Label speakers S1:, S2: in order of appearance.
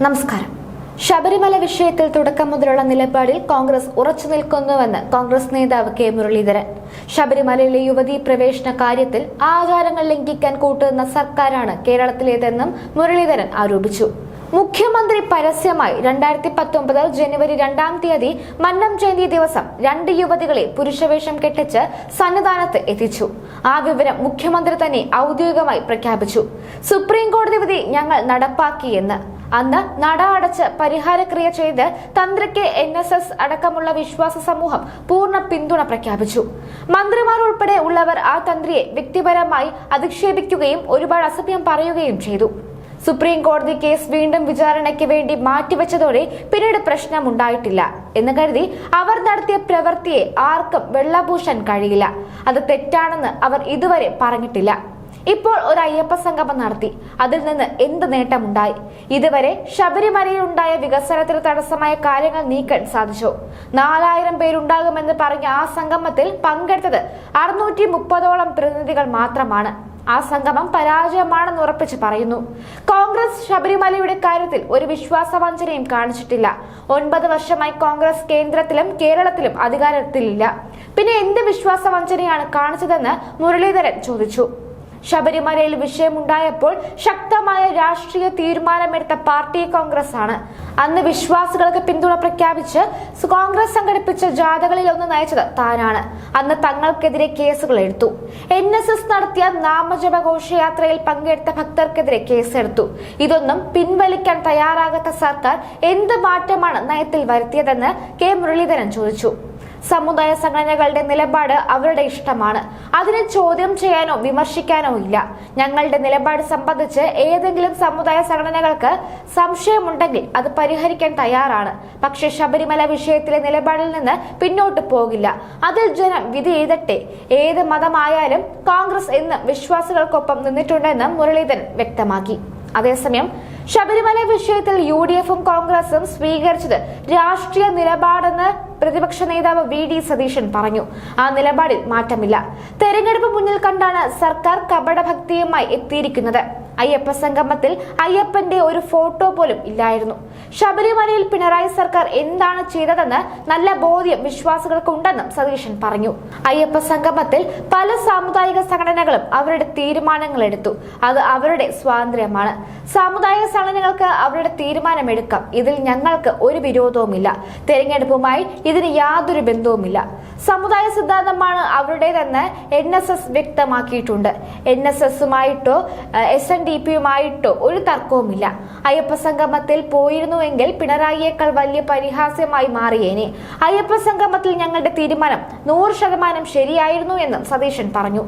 S1: നമസ്കാരം. ശബരിമല വിഷയത്തിൽ തുടക്കം മുതലുള്ള നിലപാടിൽ കോൺഗ്രസ് ഉറച്ചു നിൽക്കുന്നുവെന്ന് കോൺഗ്രസ് നേതാവ് കെ മുരളീധരൻ. ശബരിമലയിലെ യുവതീ പ്രവേശന കാര്യത്തിൽ ആചാരങ്ങൾ ലംഘിക്കാൻ കൂട്ടുന്ന സർക്കാരാണ് കേരളത്തിലേതെന്നും മുരളീധരൻ ആരോപിച്ചു. മുഖ്യമന്ത്രി പരസ്യമായി 2019 ജനുവരി 2-ാം തീയതി മന്നം ജയന്തി ദിവസം 2 യുവതികളെ പുരുഷവേഷം കെട്ടിച്ച് സന്നിധാനത്ത് എത്തിച്ചു. ആ വിവരം മുഖ്യമന്ത്രി തന്നെ ഔദ്യോഗികമായി പ്രഖ്യാപിച്ചു. സുപ്രീം കോടതി വിധി ഞങ്ങൾ നടപ്പാക്കിയെന്ന്. അന്ന് നട അടച്ച് പരിഹാരക്രിയ ചെയ്ത് തന്ത്രിക്ക് NSS അടക്കമുള്ള വിശ്വാസ സമൂഹം പൂർണ്ണ പിന്തുണ പ്രഖ്യാപിച്ചു. മന്ത്രിമാർ ഉൾപ്പെടെ ഉള്ളവർ ആ തന്ത്രിയെ വ്യക്തിപരമായി അധിക്ഷേപിക്കുകയും ഒരുപാട് അസഭ്യം പറയുകയും ചെയ്തു. സുപ്രീം കോടതി കേസ് വീണ്ടും വിചാരണയ്ക്ക് വേണ്ടി മാറ്റിവെച്ചതോടെ പിന്നീട് പ്രശ്നമുണ്ടായിട്ടില്ല എന്ന് കരുതി അവർ നടത്തിയ പ്രവൃത്തിയെ ആർക്കും വെള്ളപൂശാൻ കഴിയില്ല. അത് തെറ്റാണെന്ന് അവർ ഇതുവരെ പറഞ്ഞിട്ടില്ല. ഇപ്പോൾ ഒരു അയ്യപ്പ സംഗമം നടത്തി. അതിൽ നിന്ന് എന്ത് നേട്ടമുണ്ടായി? ഇതുവരെ ശബരിമലയിലുണ്ടായ വികസനത്തിന് തടസ്സമായ കാര്യങ്ങൾ നീക്കാൻ സാധിച്ചു. 4000 പേരുണ്ടാകുമെന്ന് പറഞ്ഞ ആ സംഗമത്തിൽ പങ്കെടുത്തത് 630ഓളം പ്രതിനിധികൾ മാത്രമാണ്. ആ സംഗമം പരാജയമാണെന്ന് ഉറപ്പിച്ച് പറയുന്നു. കോൺഗ്രസ് ശബരിമലയുടെ കാര്യത്തിൽ ഒരു വിശ്വാസവഞ്ചനയും കാണിച്ചിട്ടില്ല. 9 വർഷമായി കോൺഗ്രസ് കേന്ദ്രത്തിലും കേരളത്തിലും അധികാരത്തിലില്ല. പിന്നെ എന്ത് വിശ്വാസവഞ്ചനയാണ് കാണിച്ചതെന്ന് മുരളീധരൻ ചോദിച്ചു. ശബരിമലയിൽ വിഷയമുണ്ടായപ്പോൾ ശക്തമായ രാഷ്ട്രീയ തീരുമാനമെടുത്ത പാർട്ടി കോൺഗ്രസ് ആണ്. അന്ന് വിശ്വാസികൾക്ക് പിന്തുണ പ്രഖ്യാപിച്ച് കോൺഗ്രസ് സംഘടിപ്പിച്ച ജാഥകളിൽ ഒന്ന് നയിച്ചത് താനാണ്. അന്ന് തങ്ങൾക്കെതിരെ കേസുകൾ എടുത്തു. NSS നടത്തിയ നാമജപ ഘോഷയാത്രയിൽ പങ്കെടുത്ത ഭക്തർക്കെതിരെ കേസെടുത്തു. ഇതൊന്നും പിൻവലിക്കാൻ തയ്യാറാകാത്ത സർക്കാർ എന്ത് മാറ്റമാണ് നയത്തിൽ വരുത്തിയതെന്ന് കെ മുരളീധരൻ ചോദിച്ചു. സമുദായ സംഘടനകളുടെ നിലപാട് അവരുടെ ഇഷ്ടമാണ്. അതിനെ ചോദ്യം ചെയ്യാനോ വിമർശിക്കാനോ ഇല്ല. ഞങ്ങളുടെ നിലപാട് സംബന്ധിച്ച് ഏതെങ്കിലും സമുദായ സംഘടനകൾക്ക് സംശയമുണ്ടെങ്കിൽ അത് പരിഹരിക്കാൻ തയ്യാറാണ്. പക്ഷേ ശബരിമല വിഷയത്തിലെ നിലപാടിൽ നിന്ന് പിന്നോട്ട് പോകില്ല. അതിൽ ജനം വിധി എഴുതട്ടെ. ഏത് മതമായാലും കോൺഗ്രസ് എന്നും വിശ്വാസികൾക്കൊപ്പം നിന്നിട്ടുണ്ടെന്ന് മുരളീധരൻ വ്യക്തമാക്കി. അതേസമയം ശബരിമല വിഷയത്തിൽ UDFും കോൺഗ്രസും സ്വീകരിച്ചത് രാഷ്ട്രീയ നിലപാടെന്ന് പ്രതിപക്ഷ നേതാവ് VD സതീശൻ പറഞ്ഞു. ആ നിലപാടിൽ മാറ്റമില്ല. തെരഞ്ഞെടുപ്പ് മുന്നിൽ കണ്ടാണ് സർക്കാർ കപടഭക്തിയുമായി എത്തിയിരിക്കുന്നത്. അയ്യപ്പ സംഗമത്തിൽ അയ്യപ്പന്റെ ഒരു ഫോട്ടോ പോലും ഇല്ലായിരുന്നു. ശബരിമലയിൽ പിണറായി സർക്കാർ എന്താണ് ചെയ്തതെന്ന് നല്ല ബോധ്യം വിശ്വാസികൾക്കുണ്ടെന്നും സതീശൻ പറഞ്ഞു. അയ്യപ്പ സംഗമത്തിൽ പല സാമുദായിക സംഘടനകളും അവരുടെ തീരുമാനങ്ങൾ എടുത്തു. അത് അവരുടെ സ്വാതന്ത്ര്യമാണ്. സാമുദായിക സംഘടനകൾക്ക് അവരുടെ തീരുമാനമെടുക്കാം. ഇതിൽ ഞങ്ങൾക്ക് ഒരു വിരോധവുമില്ല. തെരഞ്ഞെടുപ്പുമായി ഇതിന് യാതൊരു ബന്ധവുമില്ല. സമുദായ സിദ്ധാന്തമാണ് അവരുടേതെന്ന് NSS വ്യക്തമാക്കിയിട്ടുണ്ട്. NSSുമായിട്ടോ SNDPയുമായിട്ടോ ഒരു തർക്കവുമില്ല. അയ്യപ്പ സംഗമത്തിൽ പോയിരുന്നുവെങ്കിൽ പിണറായിയേക്കാൾ വലിയ പരിഹാസ്യമായി മാറിയേനെ. അയ്യപ്പ സംഗമത്തിൽ ഞങ്ങളുടെ തീരുമാനം 100% ശരിയായിരുന്നു എന്നും സതീശൻ പറഞ്ഞു.